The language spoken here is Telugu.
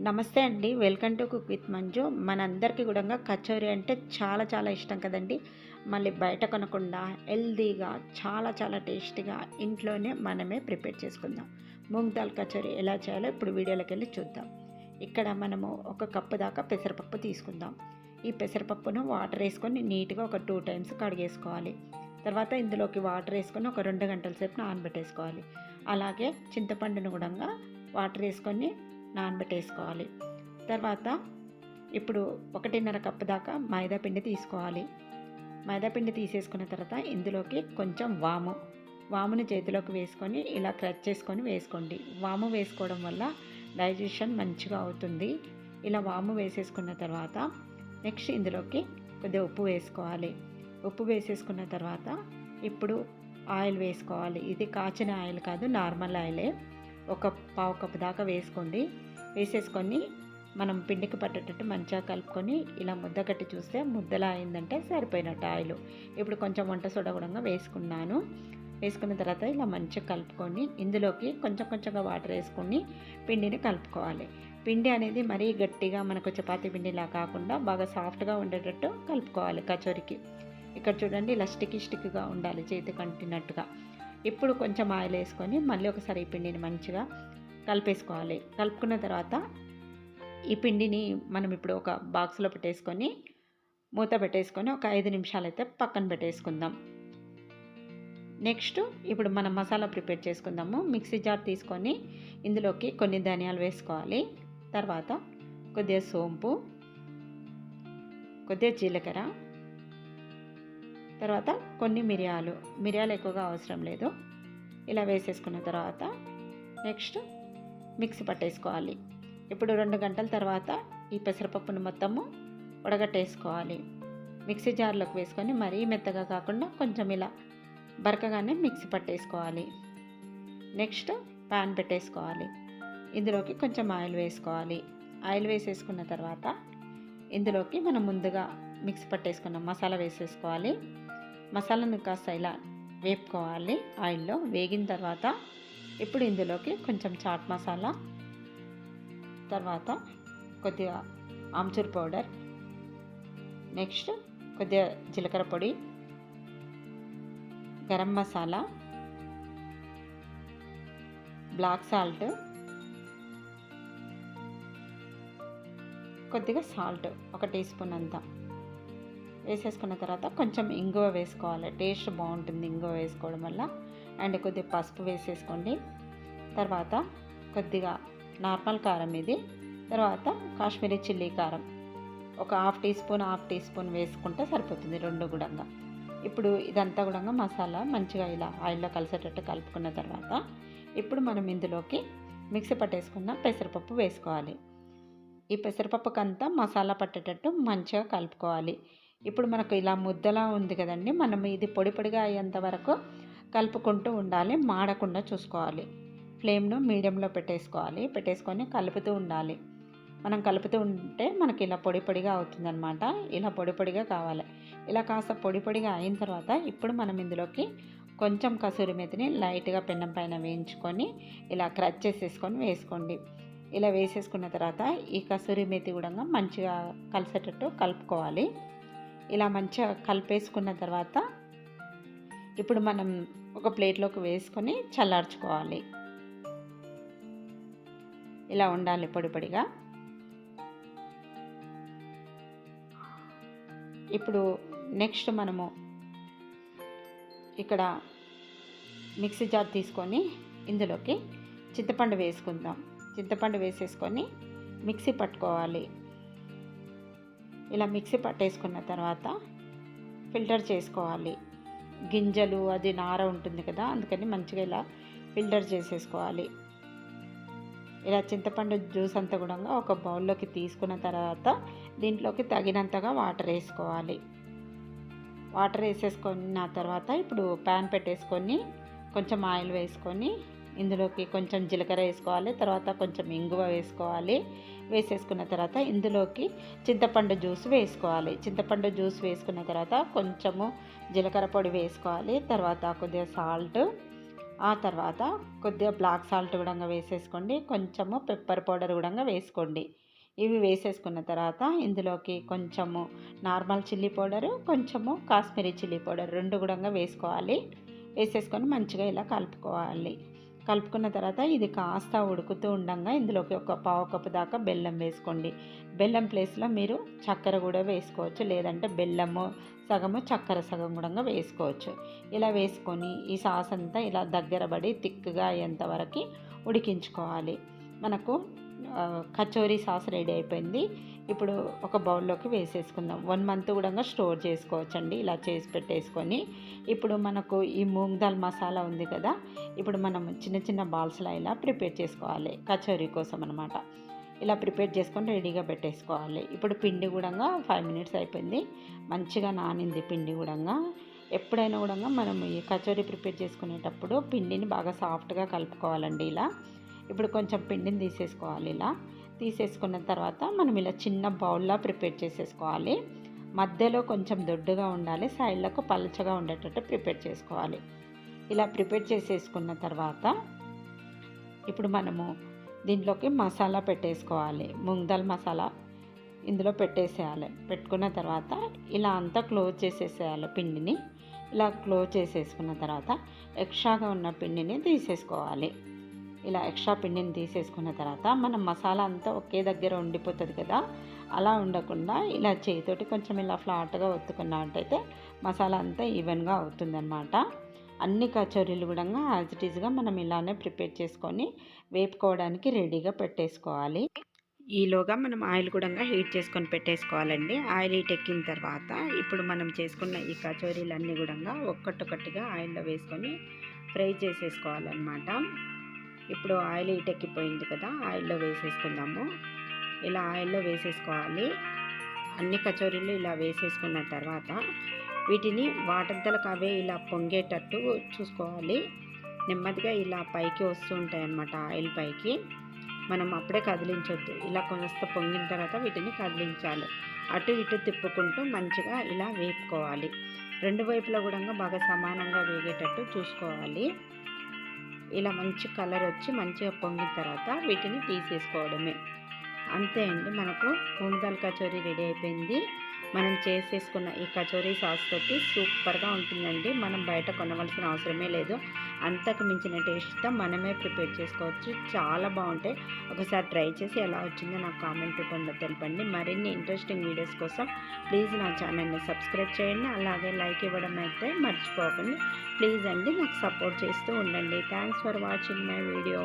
నమస్తే అండి. Welcome to cook with Manju. మనందరికీ కూడా కచోరీ అంటే చాలా చాలా ఇష్టం కదండి. మళ్ళీ బయట కొనకుండా హెల్తీగా చాలా చాలా టేస్టీగా ఇంట్లోనే మనమే ప్రిపేర్ చేసుకుందాం. మూంగ్ దాల్ కచోరీ ఎలా చేయాలో ఇప్పుడు వీడియోలోకి వెళ్ళి చూద్దాం. ఇక్కడ మనము ఒక కప్పు దాకా పెసరపప్పు తీసుకుందాం. ఈ పెసరపప్పును వాటర్ వేసుకొని నీట్గా ఒక 2 టైమ్స్ కడిగేసుకోవాలి. తర్వాత ఇందులోకి వాటర్ వేసుకొని ఒక 2 గంటల సేపు నానబెట్టేసుకోవాలి. అలాగే చింతపండును కూడా వాటర్ వేసుకొని నానబెట్టేసుకోవాలి. తర్వాత ఇప్పుడు 1.5 కప్పు దాకా మైదా పిండి తీసుకోవాలి. మైదా పిండి తీసేసుకున్న తర్వాత ఇందులోకి కొంచెం వాముని చేతిలోకి వేసుకొని ఇలా క్రష్ చేసుకొని వేసుకోండి. వాము వేసుకోవడం వల్ల డైజెషన్ మంచిగా అవుతుంది. ఇలా వాము వేసేసుకున్న తర్వాత నెక్స్ట్ ఇందులోకి కొద్దిగా ఉప్పు వేసుకోవాలి. ఉప్పు వేసేసుకున్న తర్వాత ఇప్పుడు ఆయిల్ వేసుకోవాలి. ఇది కాచిన ఆయిల్ కాదు, నార్మల్ ఆయిలే. ఒక పావు కప్పు దాకా వేసుకోండి. వేసేసుకొని మనం పిండికి పట్టేటట్టు మంచిగా కలుపుకొని ఇలా ముద్ద కట్టి చూస్తే ముద్దలా అయిందంటే సరిపోయినట్టు ఆయిల్. ఇప్పుడు కొంచెం వంట సోడా కూడా వేసుకున్నాను. వేసుకున్న తర్వాత ఇలా మంచిగా కలుపుకొని ఇందులోకి కొంచెం కొంచెంగా వాటర్ వేసుకొని పిండిని కలుపుకోవాలి. పిండి అనేది మరీ గట్టిగా మనకు చపాతీ పిండిలా కాకుండా బాగా సాఫ్ట్గా ఉండేటట్టు కలుపుకోవాలి కచోరీకి. ఇక్కడ చూడండి, ఇలా స్టిక్గా ఉండాలి, చేతికి అంటినట్టుగా. ఇప్పుడు కొంచెం ఆయిల్ వేసుకొని మళ్ళీ ఒకసారి ఈ పిండిని మంచిగా కలిపేసుకోవాలి. కలుపుకున్న తర్వాత ఈ పిండిని మనం ఇప్పుడు ఒక బాక్స్లో పెట్టేసుకొని మూత పెట్టేసుకొని ఒక 5 నిమిషాలు అయితే పక్కన పెట్టేసుకుందాం. నెక్స్ట్ ఇప్పుడు మనం మసాలా ప్రిపేర్ చేసుకుందాము. మిక్సీ జార్ తీసుకొని ఇందులోకి కొన్ని ధనియాలు వేసుకోవాలి. తర్వాత కొద్దిగా సోంపు, కొద్దిగా జీలకర్ర, తర్వాత కొన్ని మిరియాలు ఎక్కువగా అవసరం లేదు. ఇలా వేసేసుకున్న తర్వాత నెక్స్ట్ మిక్సీ పట్టేసుకోవాలి. ఇప్పుడు 2 గంటల తర్వాత ఈ పెసరపప్పును మొత్తము ఉడగట్టేసుకోవాలి. మిక్సీ జార్లోకి వేసుకొని మరీ మెత్తగా కాకుండా కొంచెం ఇలా బరకగానే మిక్సీ పట్టేసుకోవాలి. నెక్స్ట్ ప్యాన్ పెట్టేసుకోవాలి. ఇందులోకి కొంచెం ఆయిల్ వేసుకోవాలి. ఆయిల్ వేసేసుకున్న తర్వాత ఇందులోకి మనం ముందుగా మిక్సీ పట్టేసుకున్న మసాలా వేసేసుకోవాలి. మసాలాను కాస్త ఇలా వేపుకోవాలి ఆయిల్లో. వేగిన తర్వాత ఇప్పుడు ఇందులోకి కొంచెం చాట్ మసాలా, తర్వాత కొద్దిగా ఆమ్చూర్ పౌడర్, నెక్స్ట్ కొద్దిగా జీలకర్ర పొడి, గరం మసాలా, బ్లాక్ సాల్ట్, కొద్దిగా సాల్ట్ 1 టీ స్పూన్ అంతా వేసేసుకున్న తర్వాత కొంచెం ఇంగువ వేసుకోవాలి. టేస్ట్ బాగుంటుంది ఇంగువ వేసుకోవడం వల్ల. అండ్ కొద్దిగా పసుపు వేసేసుకోండి. తర్వాత కొద్దిగా నార్మల్ కారం ఇది. తర్వాత కాశ్మీరీ చిల్లీ కారం ఒక హాఫ్ టీ స్పూన్ వేసుకుంటే సరిపోతుంది, 2 కూడా. ఇప్పుడు ఇదంతా కూడా మసాలా మంచిగా ఇలా ఆయిల్లో కలిసేటట్టు కలుపుకున్న తర్వాత ఇప్పుడు మనం ఇందులోకి మిక్సీ పట్టేసుకున్న పెసరపప్పు వేసుకోవాలి. ఈ పెసరపప్పుకంతా మసాలా పట్టేటట్టు మంచిగా కలుపుకోవాలి. ఇప్పుడు మనకు ఇలా ముద్దలా ఉంది కదండి, మనం ఇది పొడిగా అయ్యేంత వరకు కలుపుకుంటూ ఉండాలి, మాడకుండా చూసుకోవాలి. ఫ్లేమ్ను మీడియంలో పెట్టేసుకొని కలుపుతూ ఉండాలి. మనం కలుపుతూ ఉంటే మనకి ఇలా పొడిగా అవుతుందన్నమాట. ఇలా పొడిగా కావాలి. ఇలా కాస్త పొడిగా అయిన తర్వాత ఇప్పుడు మనం ఇందులోకి కొంచెం కసూరి మేతిని లైట్గా పెన్నం పైన వేయించుకొని ఇలా క్రష్ చేసేసుకొని వేసుకోండి. ఇలా వేసేసుకున్న తర్వాత ఈ కసూరి మేతి కూడా మంచిగా కలిసేటట్టు కలుపుకోవాలి. ఇలా మంచిగా కలిపేసుకున్న తర్వాత ఇప్పుడు మనం ఒక ప్లేట్లోకి వేసుకొని చల్లార్చుకోవాలి. ఇలా ఉండాలి పొడిగా. ఇప్పుడు నెక్స్ట్ మనము ఇక్కడ మిక్సీ జార్ తీసుకొని ఇందులోకి చింతపండు వేసుకుందాం. చింతపండు వేసేసుకొని మిక్సీ పట్టుకోవాలి. ఇలా మిక్సీ పట్టేసుకున్న తర్వాత ఫిల్టర్ చేసుకోవాలి. గింజలు అది నార ఉంటుంది కదా, అందుకని మంచిగా ఇలా ఫిల్టర్ చేసేసుకోవాలి. ఇలా చింతపండు జ్యూస్ అంతా కూడా ఒక బౌల్లోకి తీసుకున్న తర్వాత దీంట్లోకి తగినంతగా వాటర్ వేసుకోవాలి. వాటర్ వేసేసుకున్న తర్వాత ఇప్పుడు ప్యాన్ పెట్టేసుకొని కొంచెం ఆయిల్ వేసుకొని ఇందులోకి కొంచెం జీలకర్ర వేసుకోవాలి. తర్వాత కొంచెం ఇంగువ వేసుకోవాలి. వేసేసుకున్న తర్వాత ఇందులోకి చింతపండు జ్యూస్ వేసుకోవాలి. చింతపండు జ్యూస్ వేసుకున్న తర్వాత కొంచెము జీలకర్ర పొడి వేసుకోవాలి. తర్వాత కొద్దిగా సాల్ట్, ఆ తర్వాత కొద్దిగా బ్లాక్ సాల్ట్ కూడా వేసేసుకోండి, కొంచెము పెప్పర్ పౌడర్ కూడా వేసుకోండి. ఇవి వేసేసుకున్న తర్వాత ఇందులోకి కొంచెము నార్మల్ చిల్లీ పౌడరు, కొంచెము కాశ్మీరీ చిల్లీ పౌడర్ 2 కూడా వేసుకోవాలి. వేసేసుకొని మంచిగా ఇలా కలుపుకోవాలి. కలుపుకున్న తర్వాత ఇది కాస్త ఉడుకుతూ ఉండంగా ఇందులోకి ఒక పావు కప్పు దాకా బెల్లం వేసుకోండి. బెల్లం ప్లేస్లో మీరు చక్కెర కూడా వేసుకోవచ్చు, లేదంటే బెల్లము సగము చక్కెర సగం కూడా వేసుకోవచ్చు. ఇలా వేసుకొని ఈ సాస్ అంతా ఇలా దగ్గర పడి థిక్గా అయ్యేంత వరకు ఉడికించుకోవాలి. మనకు కచోరీ సాస్ రెడీ అయిపోయింది. ఇప్పుడు ఒక బౌల్లోకి వేసేసుకుందాం. 1 మంత్ కూడా స్టోర్ చేసుకోవచ్చండి ఇలా చేసి పెట్టేసుకొని. ఇప్పుడు మనకు ఈ మూంగ్ దాల్ మసాలా ఉంది కదా, ఇప్పుడు మనం చిన్న చిన్న బాల్స్లా ఇలా ప్రిపేర్ చేసుకోవాలి కచోరీ కోసం అనమాట. ఇలా ప్రిపేర్ చేసుకొని రెడీగా పెట్టేసుకోవాలి. ఇప్పుడు పిండి కూడా 5 మినిట్స్ అయిపోయింది, మంచిగా నానింది పిండి కూడా. ఎప్పుడైనా కూడా మనం ఈ కచోరీ ప్రిపేర్ చేసుకునేటప్పుడు పిండిని బాగా సాఫ్ట్గా కలుపుకోవాలండి. ఇలా ఇప్పుడు కొంచెం పిండిని తీసేసుకోవాలి. ఇలా తీసేసుకున్న తర్వాత మనం ఇలా చిన్న బౌల్లా ప్రిపేర్ చేసేసుకోవాలి. మధ్యలో కొంచెం దొడ్డుగా ఉండాలి, సైడ్లకు పలుచగా ఉండేటట్టు ప్రిపేర్ చేసుకోవాలి. ఇలా ప్రిపేర్ చేసేసుకున్న తర్వాత ఇప్పుడు మనము దీంట్లోకి మసాలా పెట్టేసుకోవాలి. మూంగ్ దాల్ మసాలా ఇందులో పెట్టేసేయాలి. పెట్టుకున్న తర్వాత ఇలా అంతా క్లోజ్ చేసేసేయాలి పిండిని. ఇలా క్లోజ్ చేసేసుకున్న తర్వాత ఎక్స్ట్రాగా ఉన్న పిండిని తీసేసుకోవాలి. ఇలా ఎక్స్ట్రా పిండిని తీసేసుకున్న తర్వాత మనం మసాలా అంతా ఒకే దగ్గర ఉండిపోతుంది కదా, అలా ఉండకుండా ఇలా చేతితోటి కొంచెం ఇలా ఫ్లాట్గా ఒత్తుకున్నట్టయితే మసాలా అంతా ఈవెన్గా అవుతుందన్నమాట. అన్ని కచోరీలు కూడా యాజ్ ఇట్ ఈజ్గా మనం ఇలానే ప్రిపేర్ చేసుకొని వేపుకోవడానికి రెడీగా పెట్టేసుకోవాలి. ఈలోగా మనం ఆయిల్ కూడా హీట్ చేసుకొని పెట్టేసుకోవాలండి. ఆయిల్ హీట్ ఎక్కిన తర్వాత ఇప్పుడు మనం చేసుకున్న ఈ కచోరీలన్నీ కూడా ఒక్కటొక్కటిగా ఆయిల్లో వేసుకొని ఫ్రై చేసేసుకోవాలన్నమాట. ఇప్పుడు ఆయిల్ హీట్ ఎక్కిపోయింది కదా, ఆయిల్లో వేసేసుకుందాము. ఇలా ఆయిల్లో వేసేసుకోవాలి. అన్ని కచోరీలు ఇలా వేసేసుకున్న తర్వాత వీటిని వాటంతలకు అవే ఇలా పొంగేటట్టు చూసుకోవాలి. నెమ్మదిగా ఇలా పైకి వస్తూ ఉంటాయి అన్నమాట, ఆయిల్ పైకి. మనం అప్పుడే కదిలించొద్దు. ఇలా కొంత పొంగిన తర్వాత వీటిని కదిలించాలి. అటు ఇటు తిప్పుకుంటూ మంచిగా ఇలా వేపుకోవాలి. 2 వైపులా కూడా బాగా సమానంగా వేగేటట్టు చూసుకోవాలి. ఇలా మంచి కలర్ వచ్చి మంచిగా పొంగిన తర్వాత వీటిని తీసేసుకోవడమే. అంతే అండి, మనకు మూంగ్ దాల్ కచోరీ రెడీ అయిపోయింది. మనం చేసేసుకున్న ఈ కచోరీ సాస్ తోటి సూపర్గా ఉంటుందండి. మనం బయట కొనవలసిన అవసరమే లేదు. అంతకు మించిన టేస్ట్తో మనమే ప్రిపేర్ చేసుకోవచ్చు. చాలా బాగుంటాయి. ఒకసారి ట్రై చేసి ఎలా వచ్చిందో నాకు కామెంట్ రూపంలో తెలపండి. మరిన్ని ఇంట్రెస్టింగ్ వీడియోస్ కోసం ప్లీజ్ నా ఛానల్ని సబ్స్క్రైబ్ చేయండి. అలాగే లైక్ ఇవ్వడం అయితే మర్చిపోకండి. ప్లీజ్ అండి, నాకు సపోర్ట్ చేస్తూ ఉండండి. Thanks for watching my video.